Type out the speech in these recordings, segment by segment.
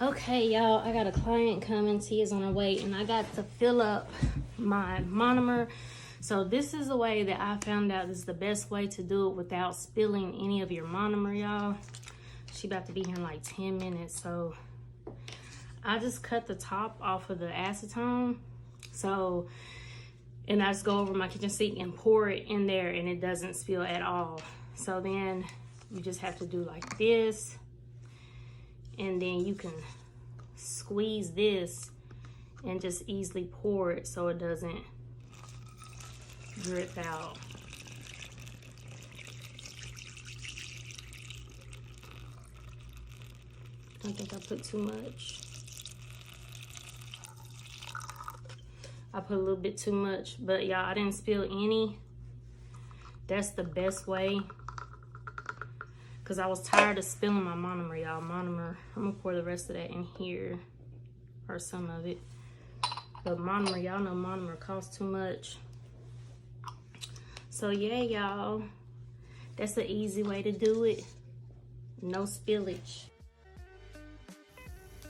Okay, y'all, I got a client coming. Tia's on her way, and I got to fill up my monomer. So this is the way that I found out is the best way to do it without spilling any of your monomer, y'all. She about to be here in like 10 minutes. So I just cut the top off of the acetone. So, and I just go over my kitchen sink and pour it in there, and it doesn't spill at all. So then you just have to do like this. And then you can squeeze this and just easily pour it so it doesn't drip out. I think I put too much. I put a little bit too much, but y'all, I didn't spill any. That's the best way. Because I was tired of spilling my monomer, y'all. Monomer, I'm going to pour the rest of that in here. Or some of it. But monomer, y'all know monomer costs too much. So, yeah, y'all. That's the easy way to do it. No spillage.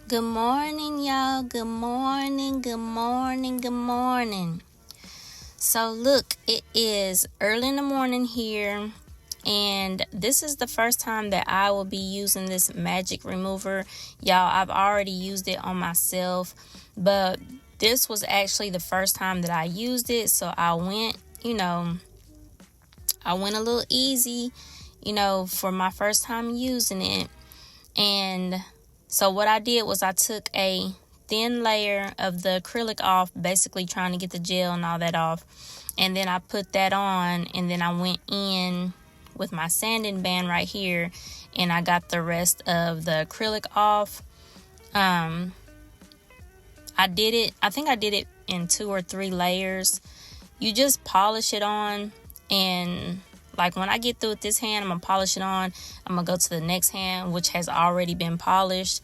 Good morning, y'all. Good morning, good morning, good morning. So, look, it is early in the morning here. And this is the first time that I will be using this magic remover. Y'all, I've already used it on myself, but this was actually the first time that I used it. So I went, a little easy, for my first time using it. And so what I did was I took a thin layer of the acrylic off, basically trying to get the gel and all that off. And then I put that on, and then I went in with my sanding band right here, and I got the rest of the acrylic off. I think I did it in 2 or 3 layers. You just polish it on, and like when I get through with this hand, I'm gonna polish it on. I'm gonna go to the next hand, which has already been polished,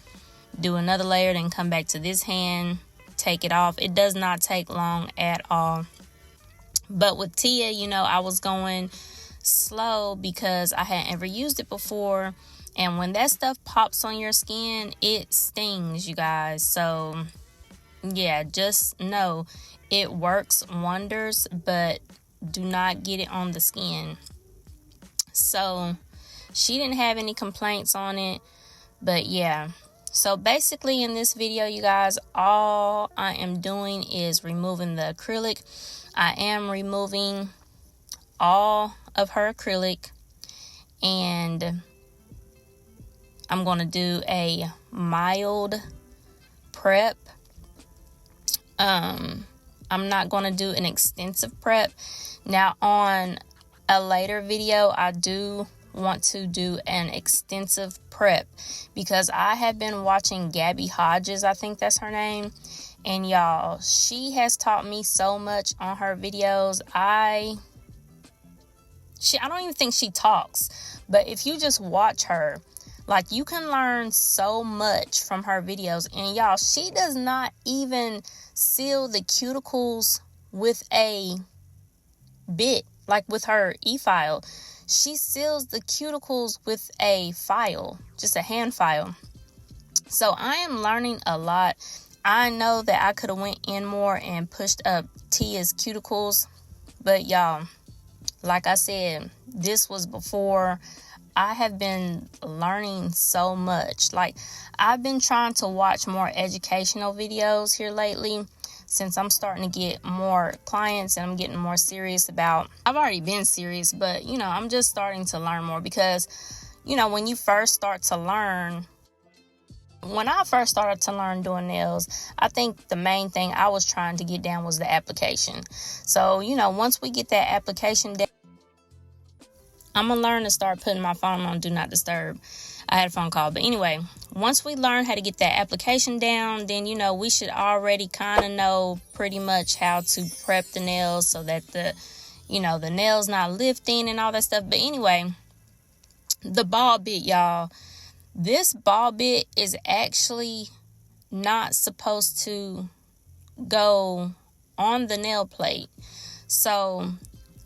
do another layer, then come back to this hand, take it off. It does not take long at all. But with Tia, I was going slow because I hadn't ever used it before, and when that stuff pops on your skin, it stings, you guys. So yeah, just know it works wonders, but do not get it on the skin. So she didn't have any complaints on it, but yeah. So basically in this video, you guys, all I am doing is removing the acrylic. I am removing all of her acrylic, and I'm going to do a mild prep. I'm not going to do an extensive prep. Now on a later video, I do want to do an extensive prep because I have been watching Gabby Hodges, I think that's her name. And y'all, she has taught me so much on her videos. I don't even think she talks, but if you just watch her, like, you can learn so much from her videos. And y'all, she does not even seal the cuticles with a bit, like with her e-file. She seals the cuticles with a file, just a hand file. So I am learning a lot. I know that I could have went in more and pushed up Tia's cuticles, but y'all, like I said, this was before. I have been learning so much. Like, I've been trying to watch more educational videos here lately since I'm starting to get more clients and I'm getting more serious about. I've already been serious, but I'm just starting to learn more because when you first start to learn, when I first started to learn doing nails, I think the main thing I was trying to get down was the application. So, once we get that application down, I'm going to learn to start putting my phone on Do Not Disturb. I had a phone call. But anyway, once we learn how to get that application down, then, we should already kind of know pretty much how to prep the nails so that the nails not lifting and all that stuff. But anyway, the ball bit, y'all. This ball bit is actually not supposed to go on the nail plate. So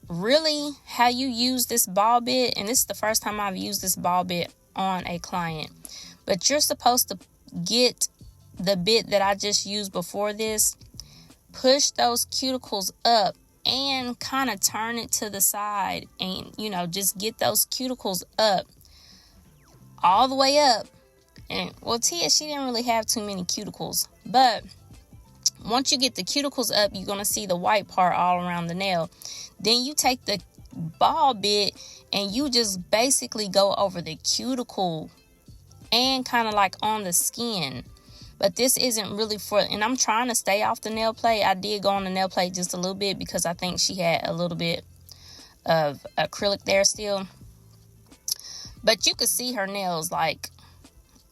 really, how you use this ball bit, and this is the first time I've used this ball bit on a client, but you're supposed to get the bit that I just used before this, push those cuticles up and kind of turn it to the side, and just get those cuticles up, all the way up. And well, Tia, she didn't really have too many cuticles, but once you get the cuticles up, you're going to see the white part all around the nail. Then you take the ball bit and you just basically go over the cuticle and kind of like on the skin. But this isn't really for, and I'm trying to stay off the nail plate. I did go on the nail plate just a little bit because I think she had a little bit of acrylic there still. But you could see her nails, like,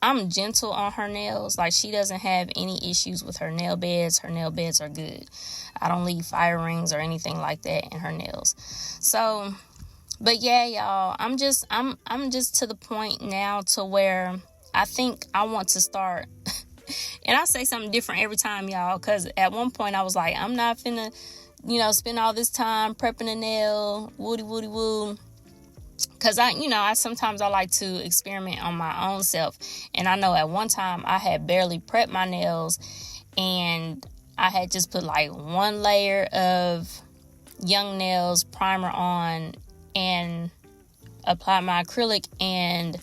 I'm gentle on her nails. Like, she doesn't have any issues with her nail beds. Her nail beds are good. I don't leave fire rings or anything like that in her nails. So, but yeah, y'all, I'm just to the point now to where I think I want to start. And I say something different every time, y'all, because at one point I was like, I'm not finna, spend all this time prepping a nail, woody woo. Because I sometimes I like to experiment on my own self. And I know at one time I had barely prepped my nails, and I had just put like one layer of Young Nails primer on and applied my acrylic, and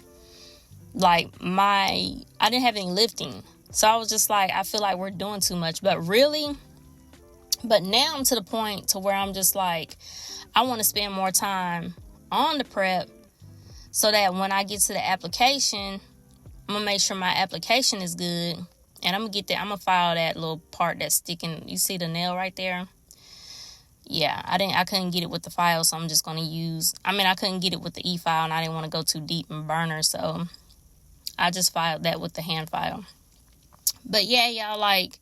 like I didn't have any lifting. So I was just like, I feel like we're doing too much. But now I'm to the point to where I'm just like, I want to spend more time on the prep so that when I get to the application, I'm gonna make sure my application is good, and I'm gonna file that little part that's sticking. You see the nail right there? Yeah, I couldn't get it with the file, so I'm just gonna I couldn't get it with the e-file, and I didn't want to go too deep and burn her, so I just filed that with the hand file. But yeah, y'all, like,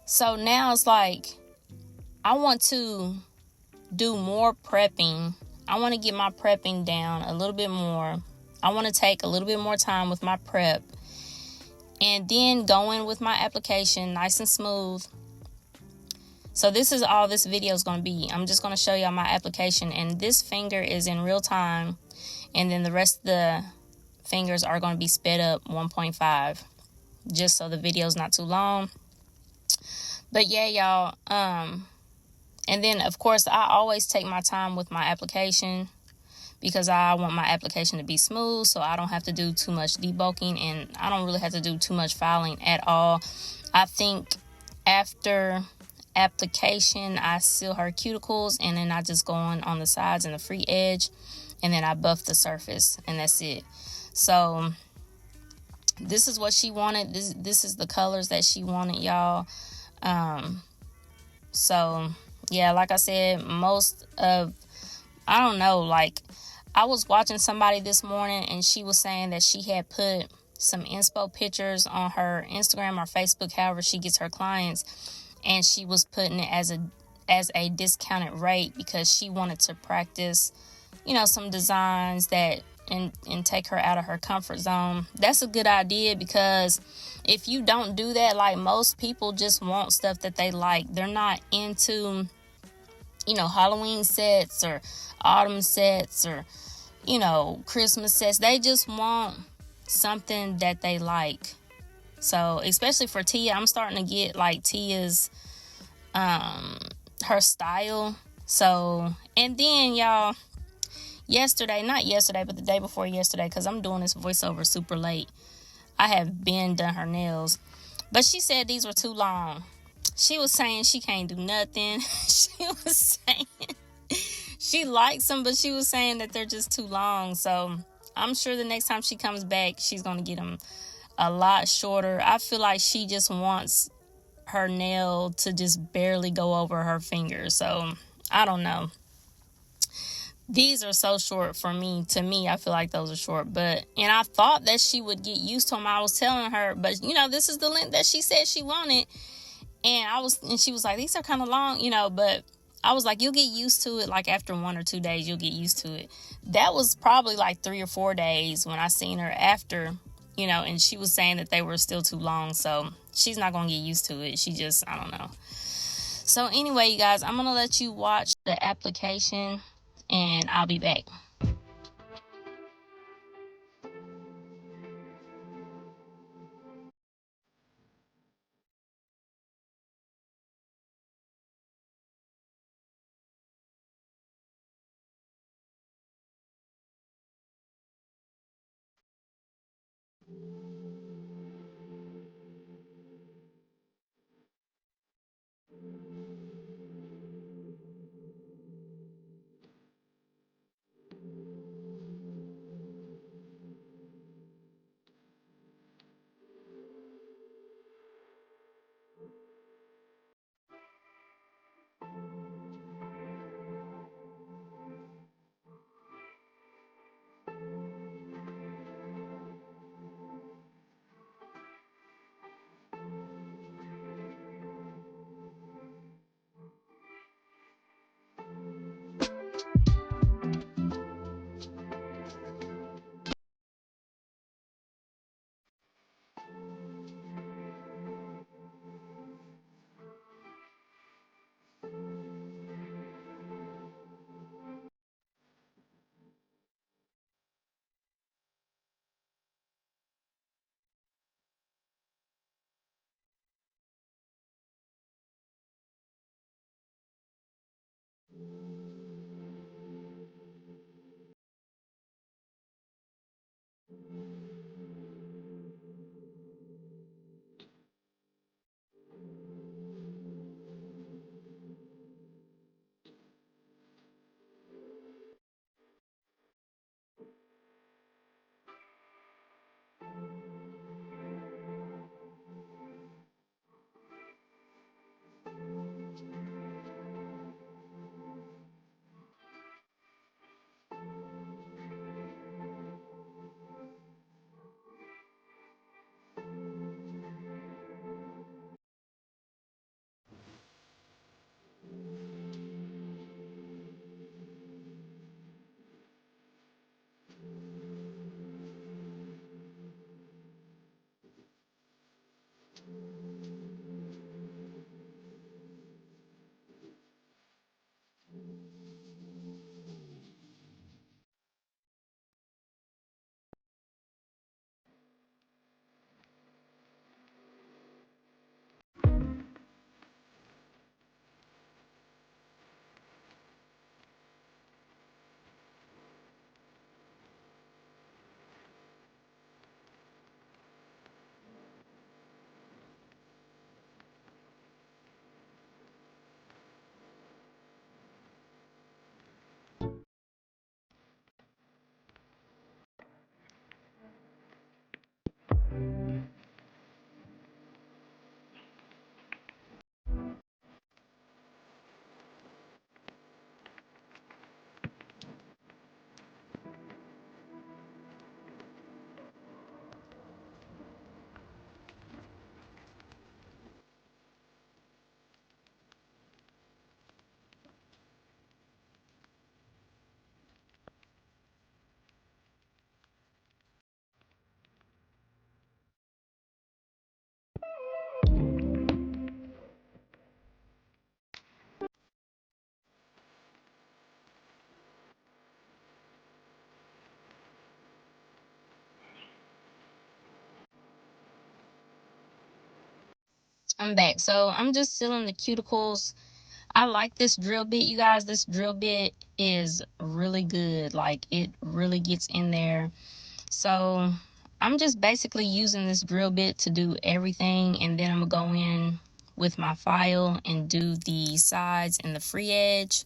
so now it's like I want to do more prepping. I want to get my prepping down a little bit more. I want to take a little bit more time with my prep and then go in with my application nice and smooth. So this is all this video is going to be. I'm just going to show y'all my application, and this finger is in real time, and then the rest of the fingers are going to be sped up 1.5, just so the video is not too long. But yeah, y'all, and then, of course, I always take my time with my application because I want my application to be smooth, so I don't have to do too much debulking, and I don't really have to do too much filing at all. I think after application, I seal her cuticles, and then I just go on the sides and the free edge, and then I buff the surface, and that's it. So this is what she wanted. This is the colors that she wanted, y'all. So yeah, like I said, I don't know, like, I was watching somebody this morning, and she was saying that she had put some inspo pictures on her Instagram or Facebook, however she gets her clients, and she was putting it as a discounted rate because she wanted to practice, some designs that and take her out of her comfort zone. That's a good idea, because if you don't do that, like, most people just want stuff that they like. They're not into, Halloween sets or autumn sets or, Christmas sets. They just want something that they like. So, especially for Tia, I'm starting to get, like, Tia's, her style. So, and then, y'all, not yesterday, but the day before yesterday, because I'm doing this voiceover super late, I have been done her nails, but she said these were too long. She was saying she can't do nothing. She was saying she likes them, but she was saying that they're just too long. So I'm sure the next time she comes back, she's going to get them a lot shorter. I feel like she just wants her nail to just barely go over her finger. So I don't know. These are so short for me. To me, I feel like those are short. And I thought that she would get used to them. I was telling her, but this is the length that she said she wanted. And she was like, these are kind of long, but I was like, you'll get used to it. Like, after 1 or 2 days, you'll get used to it. That was probably like 3 or 4 days when I seen her after, and she was saying that they were still too long. So she's not going to get used to it. She just, I don't know. So anyway, you guys, I'm going to let you watch the application, and I'll be back. I'm back. So I'm just sealing the cuticles. I like this drill bit, you guys. This drill bit is really good. Like, it really gets in there. So I'm just basically using this drill bit to do everything, and then I'm gonna go in with my file and do the sides and the free edge.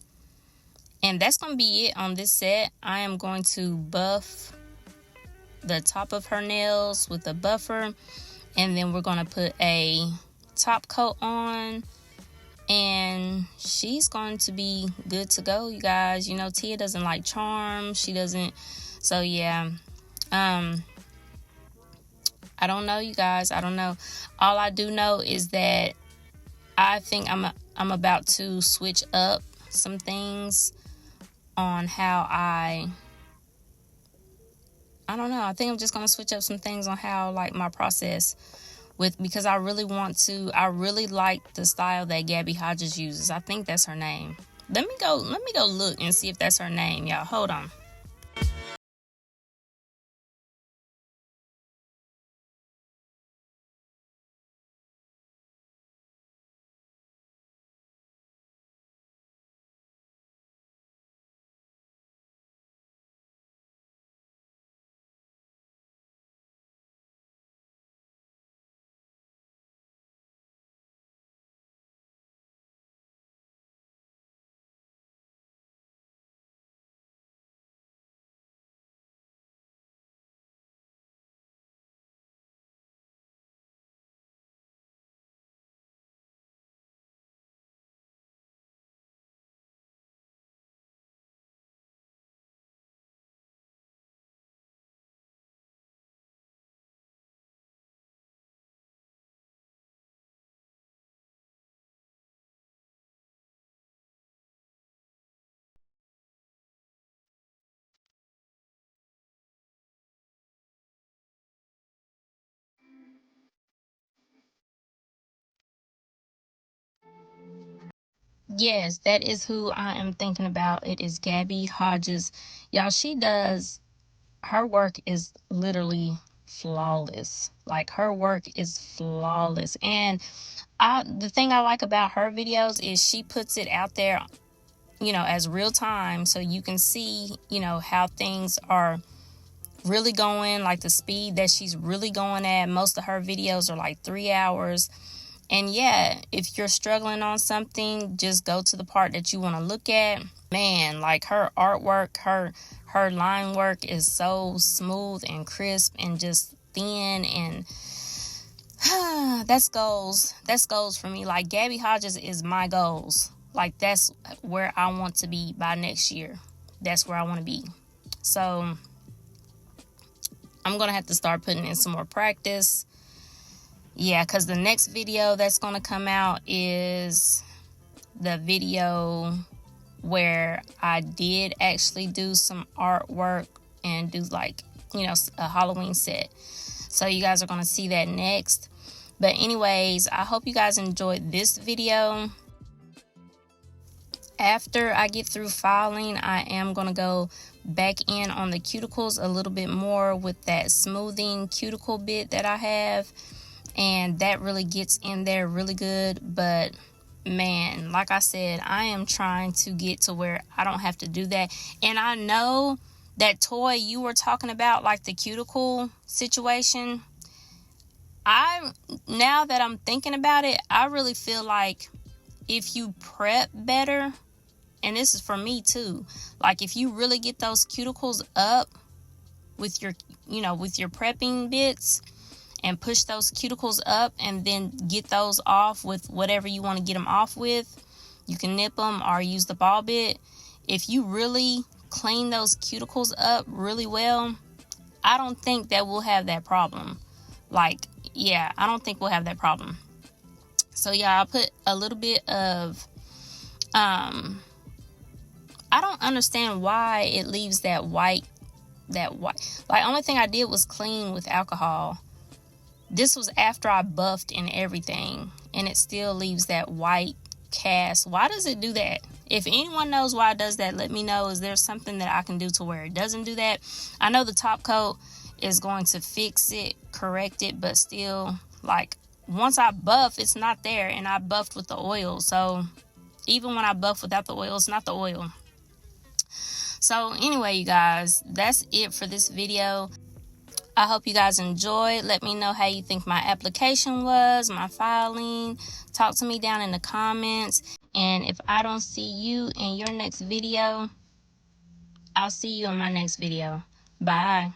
And that's gonna be it on this set. I am going to buff the top of her nails with a buffer, and then we're gonna put a top coat on, and she's going to be good to go, you guys. You know, Tia doesn't like charm. She doesn't. So yeah, I don't know, you guys. I don't know. All I do know is that I think I'm about to switch up some things on how I don't know. I think I'm just gonna switch up some things on how, like, my process with, because I really like the style that Gabby Hodges uses. I think that's her name. Let me go look and see if that's her name, y'all. Hold on. Yes, that is who I am thinking about. It is Gabby Hodges. Y'all, her work is literally flawless. Like, her work is flawless. And the thing I like about her videos is she puts it out there, as real time, so you can see, how things are really going, like the speed that she's really going at. Most of her videos are like 3 hours. And yeah, if you're struggling on something, just go to the part that you want to look at. Man, like, her artwork, her line work is so smooth and crisp and just thin, and that's goals. That's goals for me. Like, Gabby Hodges is my goals. Like, that's where I want to be by next year. That's where I want to be. So I'm going to have to start putting in some more practice. Yeah, because the next video that's going to come out is the video where I did actually do some artwork and do, like, a Halloween set. So you guys are going to see that next. But anyways, I hope you guys enjoyed this video. After I get through filing, I am going to go back in on the cuticles a little bit more with that smoothing cuticle bit that I have. And that really gets in there really good. But man, like I said, I am trying to get to where I don't have to do that. And I know that toy you were talking about, like the cuticle situation, now that I'm thinking about it, I really feel like if you prep better, and this is for me too, like, if you really get those cuticles up with your prepping bits, and push those cuticles up and then get those off with whatever you want to get them off with. You can nip them or use the ball bit. If you really clean those cuticles up really well, I don't think that we'll have that problem. Like, yeah, I don't think we'll have that problem. So yeah, I'll put a little bit of, I don't understand why it leaves that white. Like, only thing I did was clean with alcohol. This was after I buffed and everything, and it still leaves that white cast. Why does it do that? If anyone knows why it does that, let me know. Is there something that I can do to where it doesn't do that? I know the top coat is going to fix it, correct it, but still, like, once I buff, it's not there, and I buffed with the oil. So even when I buff without the oil, it's not the oil. So anyway, you guys, that's it for this video. I hope you guys enjoyed. Let me know how you think my application was, my filing. Talk to me down in the comments. And if I don't see you in your next video, I'll see you in my next video. Bye.